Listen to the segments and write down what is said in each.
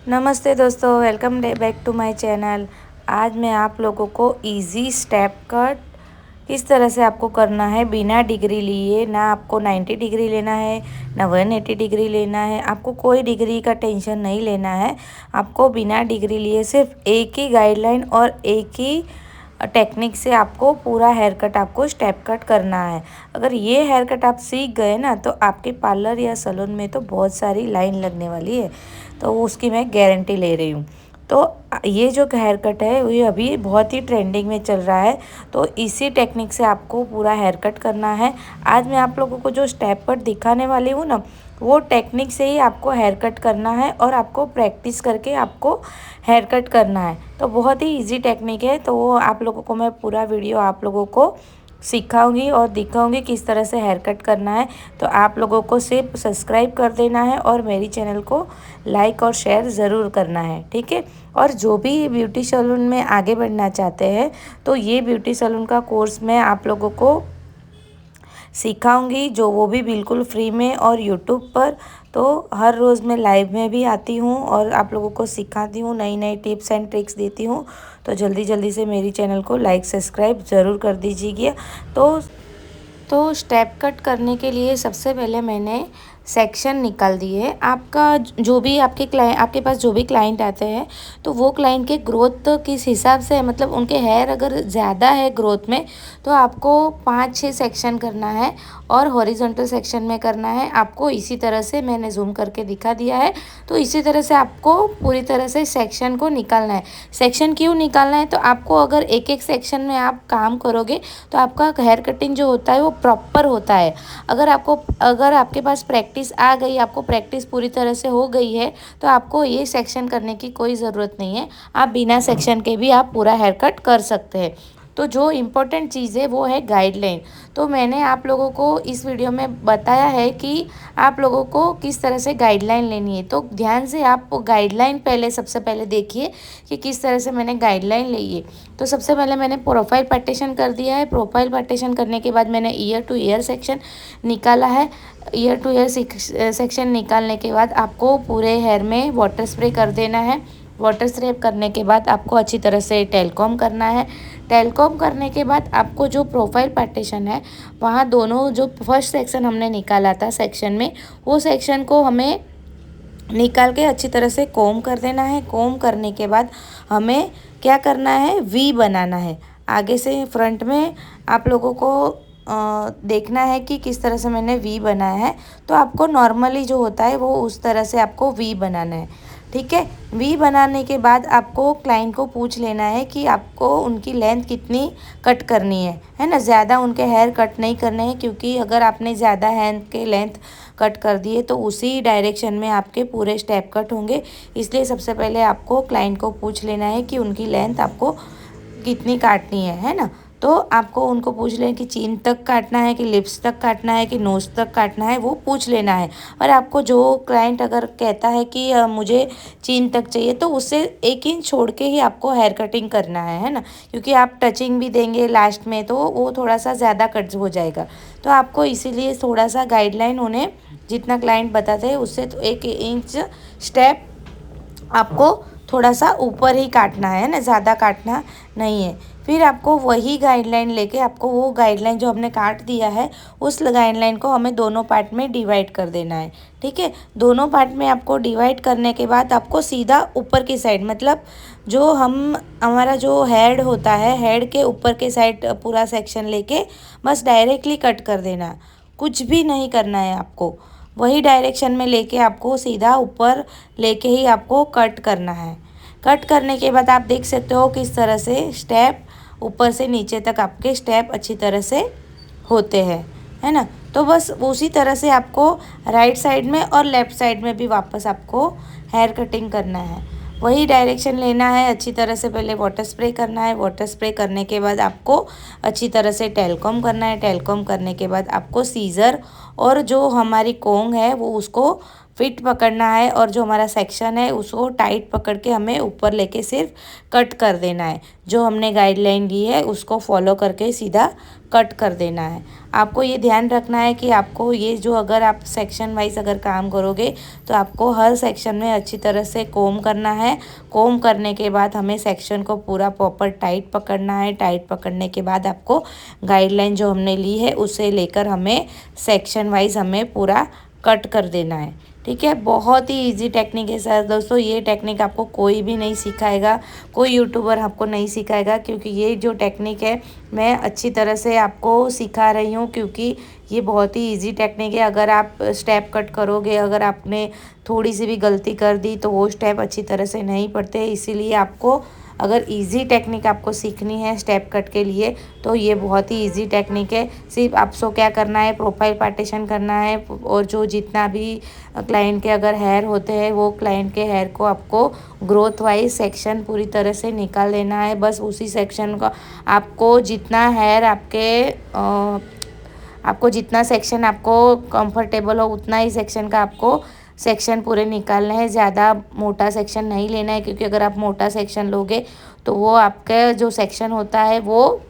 नमस्ते दोस्तों, welcome back to my channel. आज मैं आप लोगों को इजी स्टेप कट किस तरह से आपको करना है बिना डिग्री लिए। ना आपको 90 डिग्री लेना है, ना 180 डिग्री लेना है। आपको कोई डिग्री का टेंशन नहीं लेना है। आपको बिना डिग्री लिए सिर्फ एक ही गाइडलाइन और एक ही टेक्निक से आपको पूरा हेयर कट आपको स्टेप कट करना है। अगर ये हेयर कट आप सीख गए ना तो आपके पार्लर या सैलून में तो बहुत सारी लाइन लगने वाली है, तो उसकी मैं गारंटी ले रही हूँ। तो ये जो हेयर कट है ये अभी बहुत ही ट्रेंडिंग में चल रहा है, तो इसी टेक्निक से आपको पूरा हेयर कट करना है। आज मैं आप लोगों को जो स्टेप कट दिखाने वाली हूँ ना, वो टेक्निक से ही आपको हेयर कट करना है और आपको प्रैक्टिस करके आपको हेयर कट करना है। तो बहुत ही इजी टेक्निक है, तो वो आप लोगों को मैं पूरा वीडियो आप लोगों को सिखाऊंगी और दिखाऊंगी किस तरह से हेयर कट करना है। तो आप लोगों को सिर्फ सब्सक्राइब कर देना है और मेरी चैनल को लाइक और शेयर ज़रूर करना है, ठीक है। और जो भी ब्यूटी सैलून में आगे बढ़ना चाहते हैं तो ये ब्यूटी सैलून का कोर्स मैं आप लोगों को सिखाऊंगी, जो वो भी बिल्कुल फ्री में और यूट्यूब पर। तो हर रोज़ मैं लाइव में भी आती हूँ और आप लोगों को सिखाती हूँ, नई नई टिप्स एंड ट्रिक्स देती हूँ। तो जल्दी जल्दी से मेरी चैनल को लाइक सब्सक्राइब ज़रूर कर दीजिएगा। तो स्टेप कट करने के लिए सबसे पहले मैंने सेक्शन निकाल दिए। आपका जो भी आपके पास जो भी क्लाइंट आते हैं तो वो क्लाइंट के ग्रोथ किस हिसाब से, मतलब उनके हेयर अगर ज़्यादा है ग्रोथ में तो आपको 5-6 सेक्शन करना है और हॉरिजॉन्टल सेक्शन में करना है। आपको इसी तरह से मैंने जूम करके दिखा दिया है। तो इसी तरह से आपको पूरी तरह से सेक्शन को निकालना है। सेक्शन क्यों निकालना है, तो आपको अगर एक एक सेक्शन में आप काम करोगे तो आपका हेयर कटिंग जो होता है वो प्रॉपर होता है। अगर आपके पास प्रैक्टिस आ गई, आपको प्रैक्टिस पूरी तरह से हो गई है, तो आपको ये सेक्शन करने की कोई ज़रूरत नहीं है। आप बिना सेक्शन के भी आप पूरा हेयर कट कर सकते हैं। तो जो इम्पोर्टेंट चीज़ है वो है गाइडलाइन। तो मैंने आप लोगों को इस वीडियो में बताया है कि आप लोगों को किस तरह से गाइडलाइन लेनी है। तो ध्यान से आप गाइडलाइन सबसे पहले देखिए कि किस तरह से मैंने गाइडलाइन ली है। तो सबसे पहले मैंने प्रोफाइल पार्टीशन कर दिया है। प्रोफाइल पार्टीशन करने के बाद मैंने ईयर टू ईयर सेक्शन निकाला है। ईयर टू ईयर सेक्शन निकालने के बाद आपको पूरे हेयर में वाटर स्प्रे कर देना है। वाटर स्प्रे करने के बाद आपको अच्छी तरह से टेलकॉम करना है। टेलकॉम करने के बाद आपको जो प्रोफाइल पार्टीशन है वहाँ दोनों जो फर्स्ट सेक्शन हमने निकाला था सेक्शन में, वो सेक्शन को हमें निकाल के अच्छी तरह से कोम कर देना है। कोम करने के बाद हमें क्या करना है, वी बनाना है। आगे से फ्रंट में आप लोगों को देखना है कि किस तरह से मैंने वी बनाया है। तो आपको नॉर्मली जो होता है वो उस तरह से आपको वी बनाना है, ठीक है। वी बनाने के बाद आपको क्लाइंट को पूछ लेना है कि आपको उनकी लेंथ कितनी कट करनी है ना। ज़्यादा उनके हेयर कट नहीं करने हैं, क्योंकि अगर आपने ज़्यादा हेयर के लेंथ कट कर दिए तो उसी डायरेक्शन में आपके पूरे स्टेप कट होंगे। इसलिए सबसे पहले आपको क्लाइंट को पूछ लेना है कि उनकी लेंथ आपको कितनी काटनी है ना। तो आपको उनको पूछ लें कि चीन तक काटना है कि लिप्स तक काटना है कि नोज़ तक काटना है, वो पूछ लेना है। और आपको जो क्लाइंट अगर कहता है कि मुझे चीन तक चाहिए, तो उससे 1 इंच छोड़ के ही आपको हेयर कटिंग करना है ना। क्योंकि आप टचिंग भी देंगे लास्ट में तो वो थोड़ा सा ज़्यादा कट हो जाएगा। तो आपको इसीलिए थोड़ा सा गाइडलाइन उन्हें जितना क्लाइंट बताते हैं उससे तो 1 इंच स्टेप आपको थोड़ा सा ऊपर ही काटना है ना, ज़्यादा काटना नहीं है। फिर आपको वही गाइडलाइन लेके आपको वो गाइडलाइन जो हमने काट दिया है उस गाइडलाइन को हमें दोनों पार्ट में डिवाइड कर देना है, ठीक है। दोनों पार्ट में आपको डिवाइड करने के बाद आपको सीधा ऊपर की साइड, मतलब जो हमारा जो हेड होता है, हेड के ऊपर के साइड पूरा सेक्शन लेके बस डायरेक्टली कट कर देना। कुछ भी नहीं करना है आपको, वही डायरेक्शन में लेके आपको सीधा ऊपर लेके ही आपको कट करना है। कट करने के बाद आप देख सकते हो किस तरह से स्टेप ऊपर से नीचे तक आपके स्टेप अच्छी तरह से होते हैं, है ना। तो बस उसी तरह से आपको राइट साइड में और लेफ़्ट साइड में भी वापस आपको हेयर कटिंग करना है। वही डायरेक्शन लेना है। अच्छी तरह से पहले वाटर स्प्रे करना है। वाटर स्प्रे करने के बाद आपको अच्छी तरह से टेलकॉम करना है। टेलकॉम करने के बाद आपको सीज़र और जो हमारी कोंग है वो उसको फिट पकड़ना है और जो हमारा सेक्शन है उसको टाइट पकड़ के हमें ऊपर लेके सिर्फ कट कर देना है। जो हमने गाइडलाइन दी है उसको फॉलो करके सीधा कट कर देना है। आपको ये ध्यान रखना है कि आपको ये जो अगर आप सेक्शन वाइज अगर काम करोगे तो आपको हर सेक्शन में अच्छी तरह से कोम करना है। कोम करने के बाद हमें सेक्शन को पूरा प्रॉपर टाइट पकड़ना है। टाइट पकड़ने के बाद आपको गाइडलाइन जो हमने ली है उसे लेकर हमें सेक्शन वाइज हमें पूरा कट कर देना है। ठीक है, बहुत ही इजी टेक्निक है सर दोस्तों। ये टेक्निक आपको कोई भी नहीं सिखाएगा, कोई यूट्यूबर आपको नहीं सिखाएगा, क्योंकि ये जो टेक्निक है मैं अच्छी तरह से आपको सिखा रही हूँ, क्योंकि ये बहुत ही इजी टेक्निक है। अगर आप स्टेप कट करोगे, अगर आपने थोड़ी सी भी गलती कर दी तो वो स्टेप अच्छी तरह से नहीं पड़ते। इसीलिए आपको अगर इजी टेक्निक आपको सीखनी है स्टेप कट के लिए तो ये बहुत ही इजी टेक्निक है। सिर्फ आपको क्या करना है, प्रोफाइल पार्टीशन करना है और जो जितना भी क्लाइंट के अगर हेयर होते हैं वो क्लाइंट के हेयर को आपको ग्रोथ वाइज सेक्शन पूरी तरह से निकाल लेना है। बस उसी सेक्शन का आपको जितना हेयर आपको जितना सेक्शन आपको कंफर्टेबल हो उतना ही सेक्शन का आपको सेक्शन पूरे निकालने हैं। ज़्यादा मोटा सेक्शन नहीं लेना है, क्योंकि अगर आप मोटा सेक्शन लोगे तो वो आपका जो सेक्शन होता है वो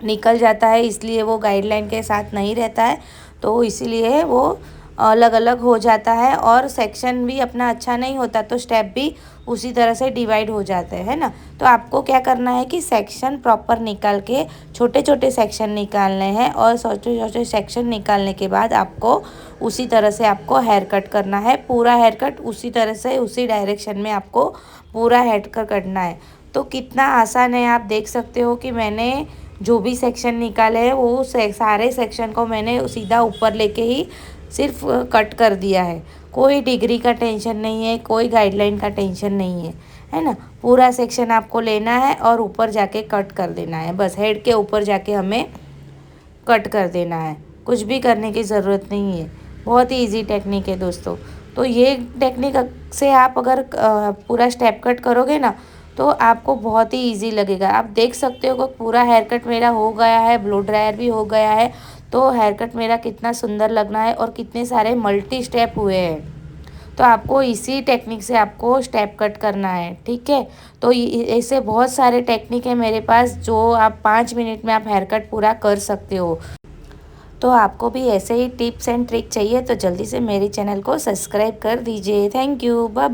निकल जाता है, इसलिए वो गाइडलाइन के साथ नहीं रहता है, तो इसीलिए वो अलग अलग हो जाता है और सेक्शन भी अपना अच्छा नहीं होता, तो स्टेप भी उसी तरह से डिवाइड हो जाते हैं, है ना। तो आपको क्या करना है कि सेक्शन प्रॉपर निकाल के छोटे छोटे सेक्शन निकालने हैं और छोटे छोटे सेक्शन निकालने के बाद आपको उसी तरह से आपको हेयर कट करना है। पूरा हेयर कट उसी तरह से उसी डायरेक्शन में आपको पूरा हेयर कट करना है। तो कितना आसान है, आप देख सकते हो कि मैंने जो भी सेक्शन निकाले हैं वो सारे सेक्शन को मैंने सीधा ऊपर लेके ही सिर्फ कट कर दिया है। कोई डिग्री का टेंशन नहीं है, कोई गाइडलाइन का टेंशन नहीं है ना। पूरा सेक्शन आपको लेना है और ऊपर जाके कट कर देना है। बस हेड के ऊपर जाके हमें कट कर देना है, कुछ भी करने की ज़रूरत नहीं है। बहुत ही इजी टेक्निक है दोस्तों। तो ये टेक्निक से आप अगर पूरा स्टेप कट करोगे ना तो आपको बहुत ही इजी लगेगा। आप देख सकते हो कि पूरा हेयर कट मेरा हो गया है, ब्लो ड्रायर भी हो गया है। तो हेयर कट मेरा कितना सुंदर लगना है और कितने सारे मल्टी स्टेप हुए हैं। तो आपको इसी टेक्निक से आपको स्टेप कट करना है, ठीक है। तो ऐसे बहुत सारे टेक्निक है मेरे पास जो आप 5 मिनट में आप हेयर कट पूरा कर सकते हो। तो आपको भी ऐसे ही टिप्स एंड ट्रिक चाहिए तो जल्दी से मेरे चैनल को सब्सक्राइब कर दीजिए। Thank you, bye bye.